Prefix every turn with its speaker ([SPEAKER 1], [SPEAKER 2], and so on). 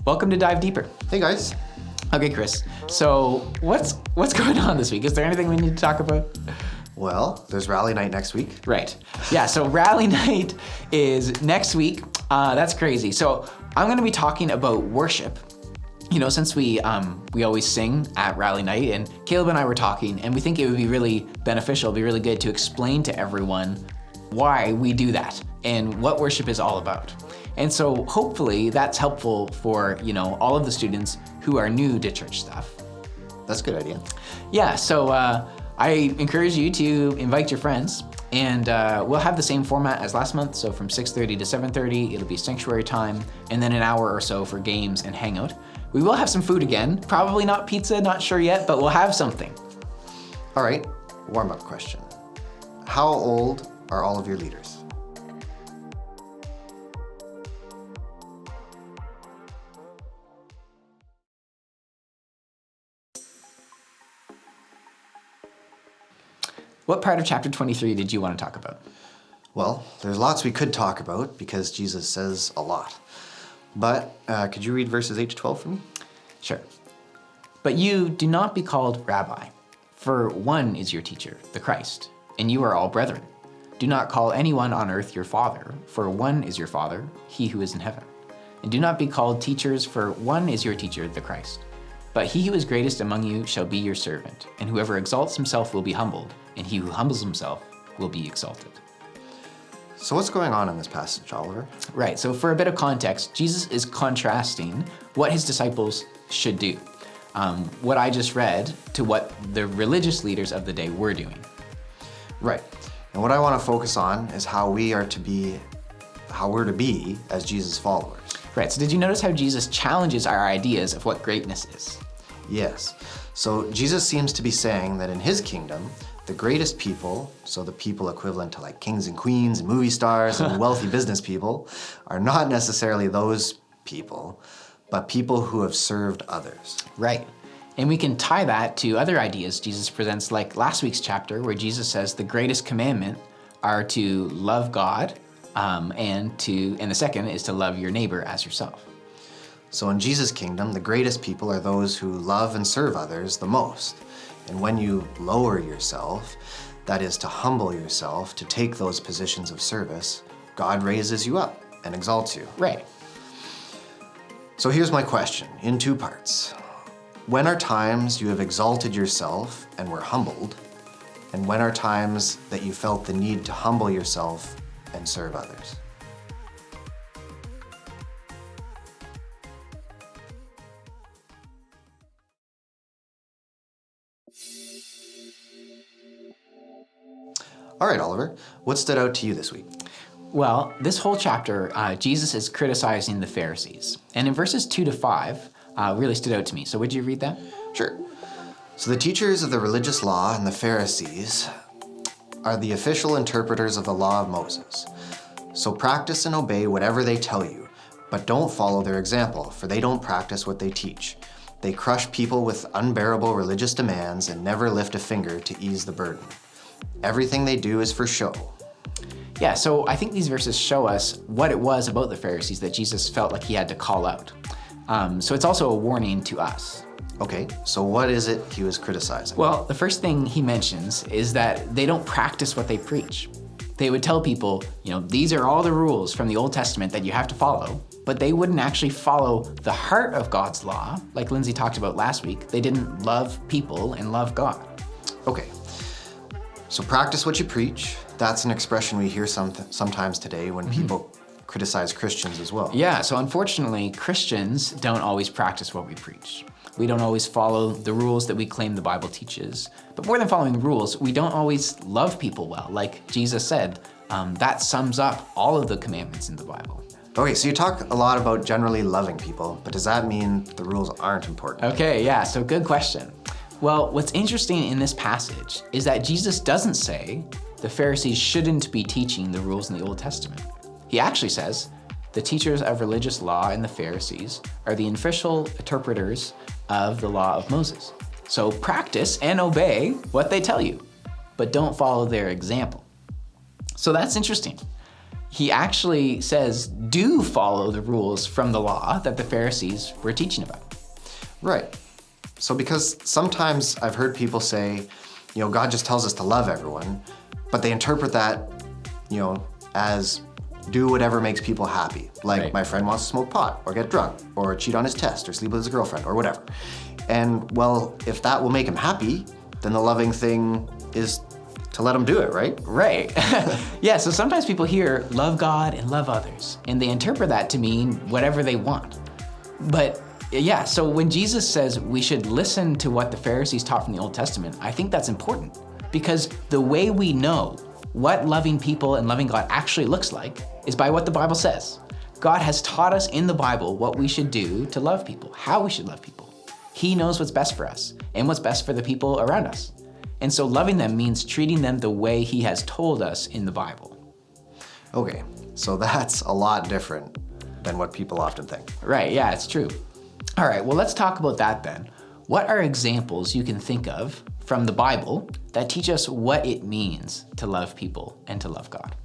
[SPEAKER 1] Welcome to Dive Deeper.
[SPEAKER 2] Hey guys.
[SPEAKER 1] Okay, Chris. So what's going on this week? Is there anything we need to talk about?
[SPEAKER 2] Well, there's rally night next week.
[SPEAKER 1] Right. Yeah, so rally night is next week. That's crazy. So I'm going to be talking about worship. You know, since we always sing at rally night, and Caleb and I were talking, and we think it would be really beneficial, be really good to explain to everyone why we do that and what worship is all about. And so hopefully that's helpful for, you know, all of the students who are new to church stuff.
[SPEAKER 2] That's a good idea.
[SPEAKER 1] Yeah, so I encourage you to invite your friends, and we'll have the same format as last month. So from 6:30 to 7:30, it'll be sanctuary time, and then an hour or so for games and hangout. We will have some food again, probably not pizza, not sure yet, but we'll have something.
[SPEAKER 2] All right, warm-up question. How old are all of your leaders?
[SPEAKER 1] What part of chapter 23 did you want to talk about?
[SPEAKER 2] Well, there's lots we could talk about because Jesus says a lot. But could you read verses 8 to 12 for me?
[SPEAKER 1] Sure. But you do not be called rabbi, for one is your teacher, the Christ, and you are all brethren. Do not call anyone on earth your father, for one is your father, he who is in heaven. And do not be called teachers, for one is your teacher, the Christ. But he who is greatest among you shall be your servant, and whoever exalts himself will be humbled, and he who humbles himself will be exalted.
[SPEAKER 2] So what's going on in this passage, Oliver?
[SPEAKER 1] Right, so for a bit of context, Jesus is contrasting what his disciples should do. What I just read to what the religious leaders of the day were doing.
[SPEAKER 2] Right. And what I want to focus on is how we're to be as Jesus' followers.
[SPEAKER 1] Right, so did you notice how Jesus challenges our ideas of what greatness is?
[SPEAKER 2] Yes. So Jesus seems to be saying that in his kingdom, the greatest people, so the people equivalent to like kings and queens and movie stars and wealthy business people, are not necessarily those people, but people who have served others.
[SPEAKER 1] Right. And we can tie that to other ideas Jesus presents, like last week's chapter, where Jesus says the greatest commandment are to love God, and the second is to love your neighbor as yourself.
[SPEAKER 2] So in Jesus' kingdom, the greatest people are those who love and serve others the most. And when you lower yourself, that is to humble yourself, to take those positions of service, God raises you up and exalts you.
[SPEAKER 1] Right.
[SPEAKER 2] So here's my question in two parts. When are times you have exalted yourself and were humbled? And when are times that you felt the need to humble yourself and serve others? All right, Oliver, what stood out to you this week?
[SPEAKER 1] Well, this whole chapter, Jesus is criticizing the Pharisees. And in verses 2 to 5, really stood out to me. So would you read that?
[SPEAKER 2] Sure. So the teachers of the religious law and the Pharisees are the official interpreters of the law of Moses. So practice and obey whatever they tell you, but don't follow their example, for they don't practice what they teach. They crush people with unbearable religious demands and never lift a finger to ease the burden. Everything they do is for show.
[SPEAKER 1] Yeah, so I think these verses show us what it was about the Pharisees that Jesus felt like he had to call out. So it's also a warning to us.
[SPEAKER 2] Okay, so what is it he was criticizing?
[SPEAKER 1] Well, the first thing he mentions is that they don't practice what they preach. They would tell people, you know, these are all the rules from the Old Testament that you have to follow, but they wouldn't actually follow the heart of God's law, like Lindsay talked about last week. They didn't love people and love God.
[SPEAKER 2] Okay, so practice what you preach. That's an expression we hear sometimes today when people criticize Christians as well.
[SPEAKER 1] Yeah, so unfortunately, Christians don't always practice what we preach. We don't always follow the rules that we claim the Bible teaches. But more than following the rules, we don't always love people well. Like Jesus said, that sums up all of the commandments in the Bible.
[SPEAKER 2] Okay, so you talk a lot about generally loving people, but does that mean the rules aren't important?
[SPEAKER 1] Okay, yeah, so good question. Well, what's interesting in this passage is that Jesus doesn't say the Pharisees shouldn't be teaching the rules in the Old Testament. He actually says the teachers of religious law and the Pharisees are the official interpreters of the law of Moses. So practice and obey what they tell you, but don't follow their example. So that's interesting. he actually says, do follow the rules from the law that the Pharisees were teaching about.
[SPEAKER 2] Right. So because sometimes I've heard people say, God just tells us to love everyone, but they interpret that, as do whatever makes people happy. Like
[SPEAKER 1] Right.
[SPEAKER 2] my friend wants to smoke pot or get drunk or cheat on his test or sleep with his girlfriend or whatever. And well, if that will make him happy, then the loving thing is to let him do it, right?
[SPEAKER 1] Right. Yeah, so sometimes people hear love God and love others, and they interpret that to mean whatever they want. But yeah, so when Jesus says we should listen to what the Pharisees taught from the Old Testament, I think that's important, because the way we know what loving people and loving God actually looks like is by what the Bible says. God has taught us in the Bible what we should do to love people, how we should love people. He knows what's best for us and what's best for the people around us. And so loving them means treating them the way he has told us in the Bible.
[SPEAKER 2] Okay, so that's a lot different than what people often think.
[SPEAKER 1] Right, yeah, it's true. All right, well, let's talk about that then. What are examples you can think of from the Bible that teach us what it means to love people and to love God?